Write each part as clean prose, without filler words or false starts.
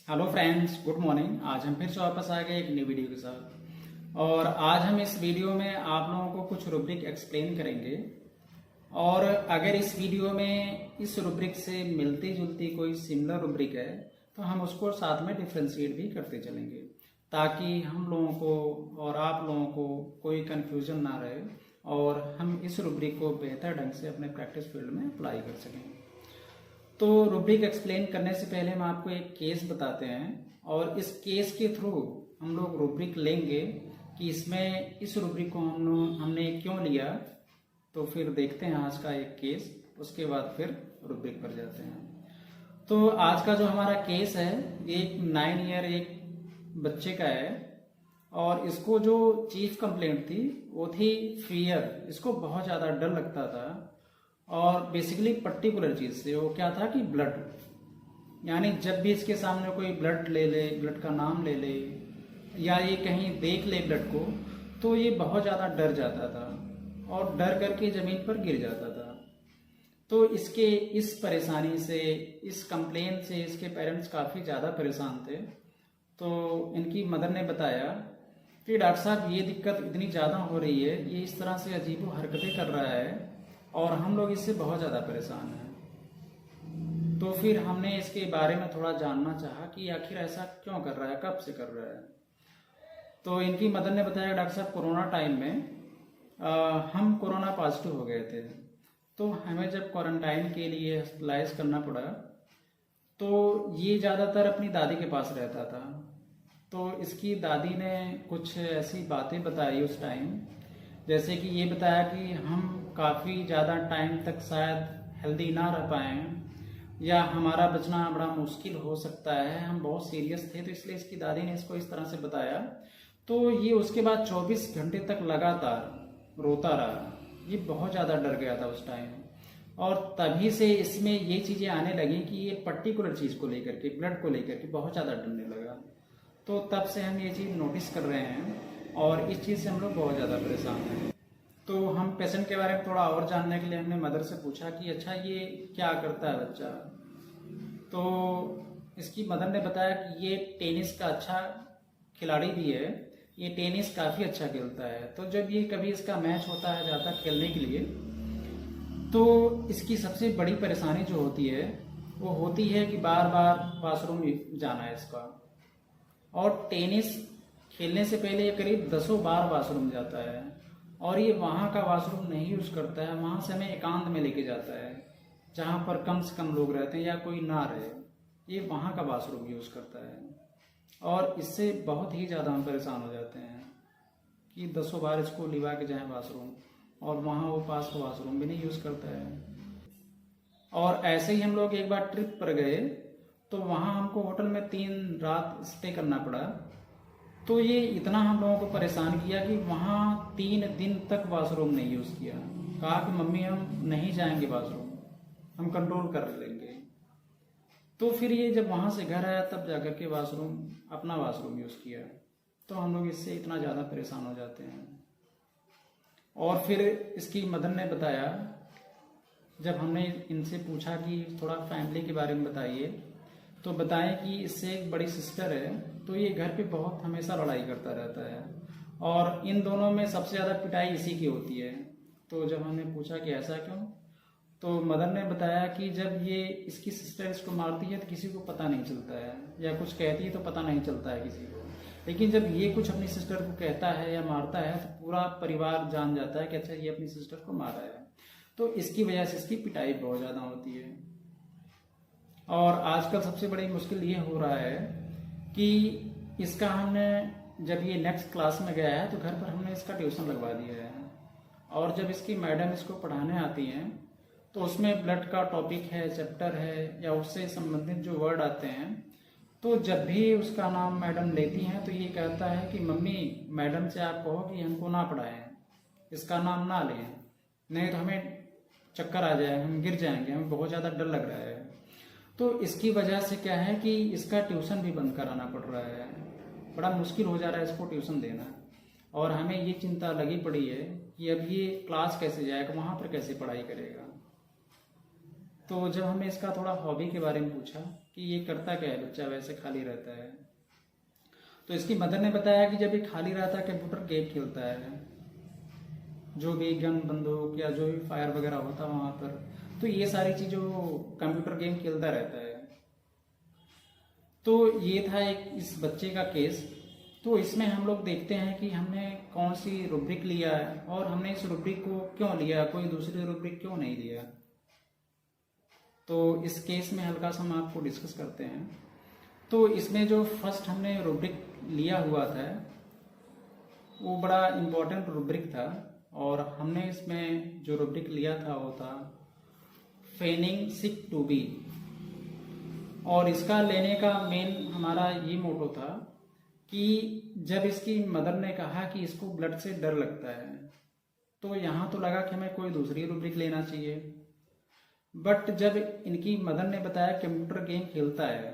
Hello friends, good morning. आज हम फिर से वापस आ गए एक नई वीडियो के साथ। और आज हम इस वीडियो में आप लोगों को कुछ रूब्रिक एक्सप्लेन करेंगे। और अगर इस वीडियो में इस रूब्रिक से मिलती जुलती कोई सिमिलर रूब्रिक है तो हम उसको साथ में डिफ्रेंशिएट भी करते चलेंगे, ताकि हम लोगों को और आप लोगों को कोई कन्फ्यूजन ना रहे और हम इस रूब्रिक को बेहतर ढंग से अपने प्रैक्टिस फील्ड में अप्लाई कर सकें। तो रूब्रिक एक्सप्लेन करने से पहले हम आपको एक केस बताते हैं और इस केस के थ्रू हम लोग रूब्रिक लेंगे कि इसमें इस रूब्रिक को हमने क्यों लिया। तो फिर देखते हैं आज का एक केस, उसके बाद फिर रूब्रिक पर जाते हैं। तो आज का जो हमारा केस है एक 9 ईयर एक बच्चे का है और इसको जो चीफ कंप्लेंट थी वो थी फियर। इसको बहुत ज़्यादा डर लगता था और बेसिकली पर्टिकुलर चीज़ से वो क्या था कि ब्लड, यानी जब भी इसके सामने कोई ब्लड ले ले, ब्लड का नाम ले ले या ये कहीं देख ले ब्लड को, तो ये बहुत ज़्यादा डर जाता था और डर करके ज़मीन पर गिर जाता था। तो इसके इस परेशानी से, इस कंप्लेन से इसके पेरेंट्स काफ़ी ज़्यादा परेशान थे। तो इनकी मदर ने बताया कि डॉक्टर साहब ये दिक्कत इतनी ज़्यादा हो रही है, ये इस तरह से अजीब हरकतें कर रहा है और हम लोग इससे बहुत ज़्यादा परेशान हैं। तो फिर हमने इसके बारे में थोड़ा जानना चाहा कि आखिर ऐसा क्यों कर रहा है, कब से कर रहा है। तो इनकी मदर ने बताया डॉक्टर साहब कोरोना टाइम में हम कोरोना पॉजिटिव हो गए थे, तो हमें जब क्वारंटाइन के लिए हॉस्पिटलाइज करना पड़ा तो ये ज़्यादातर अपनी दादी के पास रहता था। तो इसकी दादी ने कुछ ऐसी बातें बताई उस टाइम, जैसे कि ये बताया कि हम काफ़ी ज़्यादा टाइम तक शायद हेल्दी ना रह पाएँ या हमारा बचना बड़ा मुश्किल हो सकता है, हम बहुत सीरियस थे। तो इसलिए इसकी दादी ने इसको इस तरह से बताया। तो ये उसके बाद 24 घंटे तक लगातार रोता रहा। ये बहुत ज़्यादा डर गया था उस टाइम और तभी से इसमें ये चीज़ें आने लगी कि ये पर्टिकुलर चीज़ को लेकर के, ब्लड को लेकर के बहुत ज़्यादा डरने लगा। तो तब से हम ये चीज़ नोटिस कर रहे हैं और इस चीज़ से हम लोग बहुत ज़्यादा परेशान हैं। तो हम पेशेंट के बारे में थोड़ा और जानने के लिए हमने मदर से पूछा कि अच्छा ये क्या करता है बच्चा। तो इसकी मदर ने बताया कि ये टेनिस का अच्छा खिलाड़ी भी है, ये टेनिस काफ़ी अच्छा खेलता है। तो जब ये कभी इसका मैच होता है जाता खेलने के लिए, तो इसकी सबसे बड़ी परेशानी जो होती है वो होती है कि बार बार वॉशरूम जाना है इसका। और टेनिस खेलने से पहले ये करीब 10 बार वॉशरूम जाता है और ये वहाँ का वॉशरूम नहीं यूज़ करता है, वहाँ से हमें एकांत में लेके जाता है जहाँ पर कम से कम लोग रहते हैं या कोई ना रहे, ये वहाँ का वॉशरूम यूज़ करता है। और इससे बहुत ही ज़्यादा हम परेशान हो जाते हैं कि 10 बार इसको लिवा के जाएँ वॉशरूम और वहाँ वो पास का वॉशरूम भी नहीं यूज़ करता है। और ऐसे ही हम लोग एक बार ट्रिप पर गए तो वहाँ हमको होटल में 3 रात स्टे करना पड़ा। तो ये इतना हम लोगों को परेशान किया कि वहाँ 3 दिन तक वॉशरूम नहीं यूज़ किया। कहा कि मम्मी हम नहीं जाएंगे वॉशरूम, हम कंट्रोल कर लेंगे। तो फिर ये जब वहाँ से घर आया तब जाकर के वॉशरूम, अपना वॉशरूम यूज़ किया। तो हम लोग इससे इतना ज़्यादा परेशान हो जाते हैं। और फिर इसकी मदर ने बताया, जब हमने इनसे पूछा कि थोड़ा फैमिली के बारे में बताइए, तो बताएं कि इससे एक बड़ी सिस्टर है, तो ये घर पे बहुत हमेशा लड़ाई करता रहता है और इन दोनों में सबसे ज़्यादा पिटाई इसी की होती है। तो जब हमने पूछा कि ऐसा क्यों, तो मदर ने बताया कि जब ये इसकी सिस्टर इसको मारती है तो किसी को पता नहीं चलता है, या कुछ कहती है तो पता नहीं चलता है किसी को, लेकिन जब ये कुछ अपनी सिस्टर को कहता है या मारता है तो पूरा परिवार जान जाता है कि अच्छा ये अपनी सिस्टर को मारा है। तो इसकी वजह से इसकी पिटाई बहुत ज़्यादा होती है। और आजकल सबसे बड़ी मुश्किल ये हो रहा है कि इसका हमने, जब ये नेक्स्ट क्लास में गया है तो घर पर हमने इसका ट्यूशन लगवा दिया है। और जब इसकी मैडम इसको पढ़ाने आती हैं तो उसमें ब्लड का टॉपिक है, चैप्टर है या उससे संबंधित जो वर्ड आते हैं, तो जब भी उसका नाम मैडम लेती हैं तो ये कहता है कि मम्मी मैडम से आप कहो कि हमको ना पढ़ाएं, इसका नाम ना लें, नहीं तो हमें चक्कर आ जाए, हम गिर जाएंगे, हमें बहुत ज़्यादा डर लग रहा है। तो इसकी वजह से क्या है कि इसका ट्यूशन भी बंद कराना पड़ रहा है, बड़ा मुश्किल हो जा रहा है इसको ट्यूशन देना। और हमें ये चिंता लगी पड़ी है कि अब ये क्लास कैसे जाएगा, वहाँ पर कैसे पढ़ाई करेगा। तो जब हमें इसका थोड़ा हॉबी के बारे में पूछा कि ये करता क्या है बच्चा वैसे खाली रहता है, तो इसकी मदर ने बताया कि जब ये खाली रहता है कंप्यूटर गेम खेलता है, जो भी गन बंदूक या जो भी फायर वगैरह होता है वहाँ पर, तो ये सारी चीज़ों कंप्यूटर गेम खेलता रहता है। तो ये था एक इस बच्चे का केस। तो इसमें हम लोग देखते हैं कि हमने कौन सी रूब्रिक लिया है और हमने इस रूब्रिक को क्यों लिया, कोई दूसरी रूब्रिक क्यों नहीं लिया। तो इस केस में हल्का सा हम आपको डिस्कस करते हैं। तो इसमें जो फर्स्ट हमने रूब्रिक लिया हुआ था वो बड़ा इम्पोर्टेंट रूब्रिक था, और हमने इसमें जो रूब्रिक लिया था वो था फेनिंग सिक टू बी। और इसका लेने का मेन हमारा ये मोटो था कि जब इसकी मदर ने कहा कि इसको ब्लड से डर लगता है, तो यहाँ तो लगा कि हमें कोई दूसरी रूब्रिक लेना चाहिए। बट जब इनकी मदर ने बताया कंप्यूटर गेम खेलता है,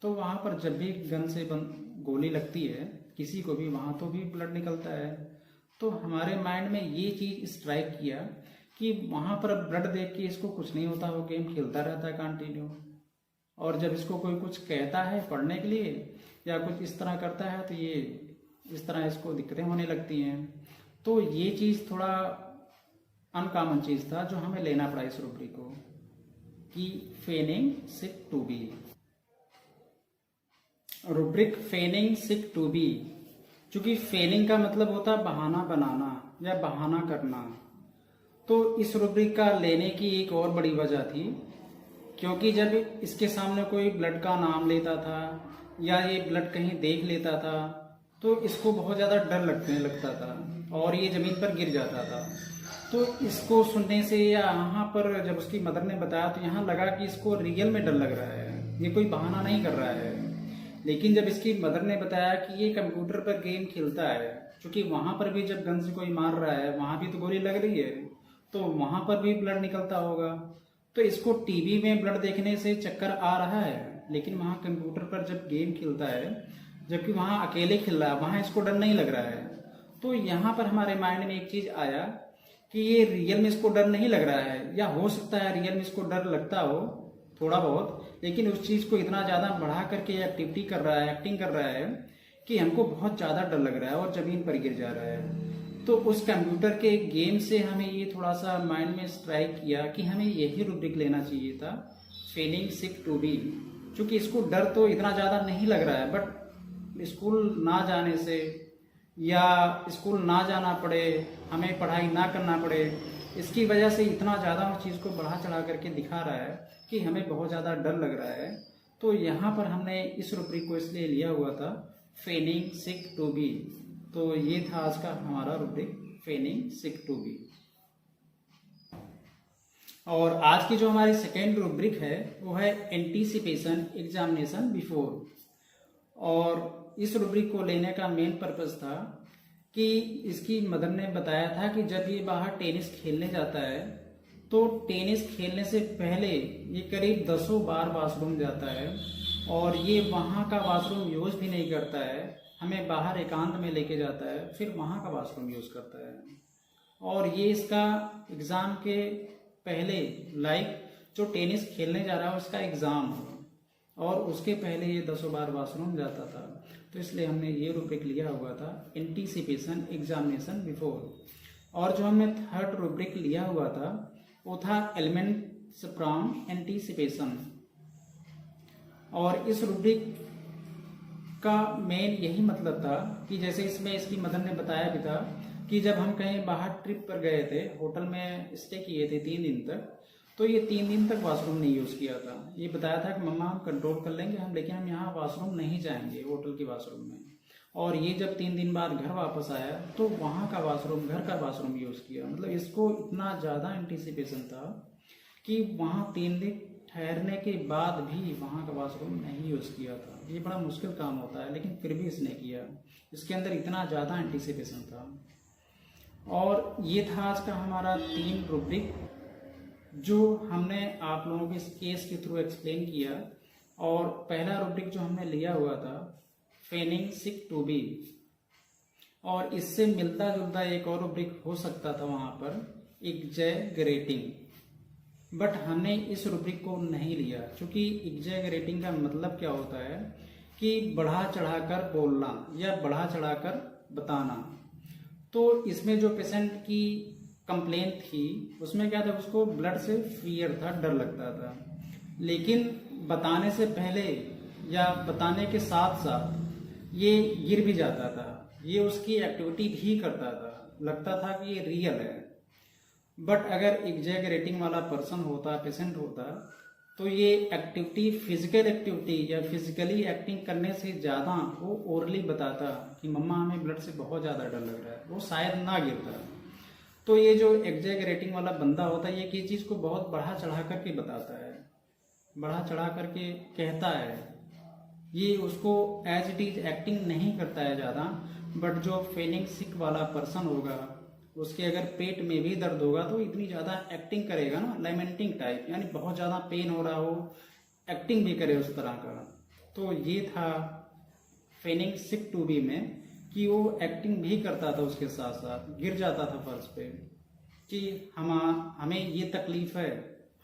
तो वहाँ पर जब भी गन से गोली लगती है किसी को भी, वहाँ तो भी ब्लड निकलता है। तो हमारे माइंड में ये चीज़ स्ट्राइक किया कि वहाँ पर ब्लड देख के इसको कुछ नहीं होता, वो गेम खेलता रहता है कंटिन्यू। और जब इसको कोई कुछ कहता है पढ़ने के लिए या कुछ इस तरह करता है, तो ये इस तरह इसको दिक्कतें होने लगती हैं। तो ये चीज़ थोड़ा अनकॉमन चीज़ था जो हमें लेना पड़ा इस रूब्रिक को, कि feigning sick to be. Rubric feigning sick to be, चूंकि फेनिंग का मतलब होता है बहाना बनाना या बहाना करना। तो इस रूब्रिक का लेने की एक और बड़ी वजह थी, क्योंकि जब इसके सामने कोई ब्लड का नाम लेता था या ये ब्लड कहीं देख लेता था, तो इसको बहुत ज़्यादा डर लगता था और ये ज़मीन पर गिर जाता था। तो इसको सुनने से या यहाँ पर जब उसकी मदर ने बताया, तो यहाँ लगा कि इसको रियल में डर लग रहा है, ये कोई बहाना नहीं कर रहा है। लेकिन जब इसकी मदर ने बताया कि ये कंप्यूटर पर गेम खेलता है, क्योंकि वहाँ पर भी जब गन से कोई मार रहा है वहाँ भी तो गोली लग रही है, तो वहाँ पर भी ब्लड निकलता होगा। तो इसको टीवी में ब्लड देखने से चक्कर आ रहा है, लेकिन वहाँ कंप्यूटर पर जब गेम खेलता है, जबकि वहाँ अकेले खेल रहा है, वहाँ इसको डर नहीं लग रहा है। तो यहाँ पर हमारे माइंड में एक चीज़ आया कि ये रियल में इसको डर नहीं लग रहा है, या हो सकता है रियल में इसको डर लगता हो थोड़ा बहुत, लेकिन उस चीज़ को इतना ज़्यादा बढ़ा करके एक्टिविटी कर रहा है, एक्टिंग कर रहा है कि हमको बहुत ज़्यादा डर लग रहा है और ज़मीन पर गिर जा रहा है। तो उस कंप्यूटर के गेम से हमें ये थोड़ा सा माइंड में स्ट्राइक किया कि हमें यही रूब्रिक लेना चाहिए था, फेनिंग सिक टू बी। क्योंकि इसको डर तो इतना ज़्यादा नहीं लग रहा है, बट स्कूल ना जाने से या स्कूल ना जाना पड़े, हमें पढ़ाई ना करना पड़े, इसकी वजह से इतना ज़्यादा उस चीज़ को बढ़ा चढ़ा करके दिखा रहा है कि हमें बहुत ज़्यादा डर लग रहा है। तो यहाँ पर हमने इस रूब्रिक को इसलिए लिया हुआ था, फेनिंग सिक टू बी। तो ये था आज का हमारा rubric, feigning sick to be. और आज की जो हमारी सेकेंड रूब्रिक है वो है एंटीसिपेशन एग्जामिनेशन बिफोर। और इस रूब्रिक को लेने का मेन पर्पस था कि इसकी मदर ने बताया था कि जब ये बाहर टेनिस खेलने जाता है, तो टेनिस खेलने से पहले ये करीब 10 बार वॉशरूम जाता है, और ये वहाँ का वॉशरूम यूज भी नहीं करता है, हमें बाहर एकांत में लेके जाता है, फिर वहाँ का वॉशरूम यूज करता है। और ये इसका एग्ज़ाम के पहले, लाइक जो टेनिस खेलने जा रहा है उसका एग्ज़ाम हो, और उसके पहले ये 10 बार वॉशरूम जाता था। तो इसलिए हमने ये रूब्रिक लिया हुआ था, एंटीसिपेशन एग्जामिनेशन बिफोर। और जो हमने थर्ड रूब्रिक लिया हुआ था वो था एलिमेंट्स फ्रॉम एंटीसिपेशन। और इस रूब्रिक का मेन यही मतलब था कि जैसे इसमें इसकी मदर ने बताया भी था कि जब हम कहीं बाहर ट्रिप पर गए थे, होटल में स्टे किए थे 3 दिन तक, तो ये 3 दिन तक वॉशरूम नहीं यूज़ किया था। ये बताया था कि मम्मा हम कंट्रोल कर लेंगे हम, लेकिन हम यहाँ वॉशरूम नहीं जाएंगे होटल के वॉशरूम में। और ये जब 3 दिन बाद घर वापस आया तो वहाँ का वॉशरूम, घर का वॉशरूम यूज़ किया। मतलब इसको इतना ज़्यादा एंटीसिपेशन था कि वहाँ 3 दिन ठहरने के बाद भी वहाँ का वॉशरूम नहीं यूज़ किया था। ये बड़ा मुश्किल काम होता है, लेकिन फिर भी इसने किया, इसके अंदर इतना ज़्यादा एंटीसिपेशन था। और ये था आज का हमारा 3 रूब्रिक जो हमने आप लोगों के इस केस के थ्रू एक्सप्लेन किया। और पहला रूब्रिक जो हमने लिया हुआ था, फेनिंग सिक टू बी, और इससे मिलता जुलता एक और रूब्रिक हो सकता था वहाँ पर, एग्जैगरेटिंग। बट हमने इस रूब्रिक को नहीं लिया, क्योंकि एग्जैगरेटिंग का मतलब क्या होता है कि बढ़ा चढ़ाकर बोलना या बढ़ा चढ़ाकर बताना। तो इसमें जो पेशेंट की कंप्लेंट थी उसमें क्या था, उसको ब्लड से फियर था, डर लगता था, लेकिन बताने से पहले या बताने के साथ साथ ये गिर भी जाता था, ये उसकी एक्टिविटी भी करता था, लगता था कि ये रियल है। बट अगर एग्जैगरेटिंग वाला पर्सन होता, पेशेंट होता, तो ये एक्टिविटी फिजिकल एक्टिविटी या फिजिकली एक्टिंग करने से ज़्यादा वो ओरली बताता कि मम्मा हमें ब्लड से बहुत ज़्यादा डर लग रहा है, वो शायद ना गिरता। तो ये जो एग्जैगरेटिंग वाला बंदा होता है ये चीज़ को बहुत बढ़ा चढ़ा करके बताता है, बढ़ा चढ़ा करके कहता है, ये उसको एज इट इज एक्टिंग नहीं करता है ज़्यादा। बट जो फेनिंग सिक वाला पर्सन होगा उसके अगर पेट में भी दर्द होगा तो इतनी ज़्यादा एक्टिंग करेगा ना, लेमेंटिंग टाइप, यानी बहुत ज़्यादा पेन हो रहा हो, एक्टिंग भी करे उस तरह का। तो ये था फेनिंग सिक 2B में कि वो एक्टिंग भी करता था, उसके साथ साथ गिर जाता था फर्श पे कि हमें ये तकलीफ है,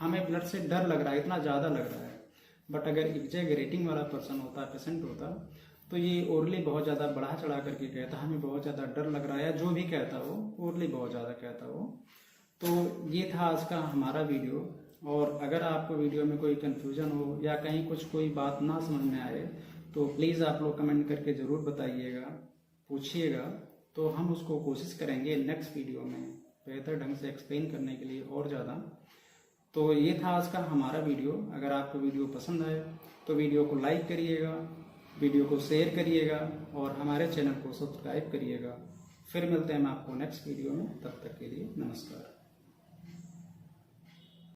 हमें ब्लड से डर लग रहा है, इतना ज़्यादा लग रहा है। बट अगर एग्जैगरेटिंग वाला पर्सन होता, पेशेंट होता, तो ये ओरली बहुत ज़्यादा बढ़ा चढ़ा करके कहता हमें बहुत ज़्यादा डर लग रहा है, या जो भी कहता वो ओरली बहुत ज़्यादा कहता वो। तो ये था आज का हमारा वीडियो। और अगर आपको वीडियो में कोई कन्फ्यूजन हो या कहीं कोई बात ना समझ में आए तो प्लीज़ आप लोग कमेंट करके ज़रूर बताइएगा, पूछिएगा, तो हम उसको कोशिश करेंगे नेक्स्ट वीडियो में बेहतर ढंग से एक्सप्लेन करने के लिए और ज़्यादा। तो ये था आज का हमारा वीडियो। अगर आपको वीडियो पसंद आए तो वीडियो को लाइक करिएगा, वीडियो को शेयर करिएगा और हमारे चैनल को सब्सक्राइब करिएगा। फिर मिलते हैं हम आपको नेक्स्ट वीडियो में, तब तक के लिए नमस्कार।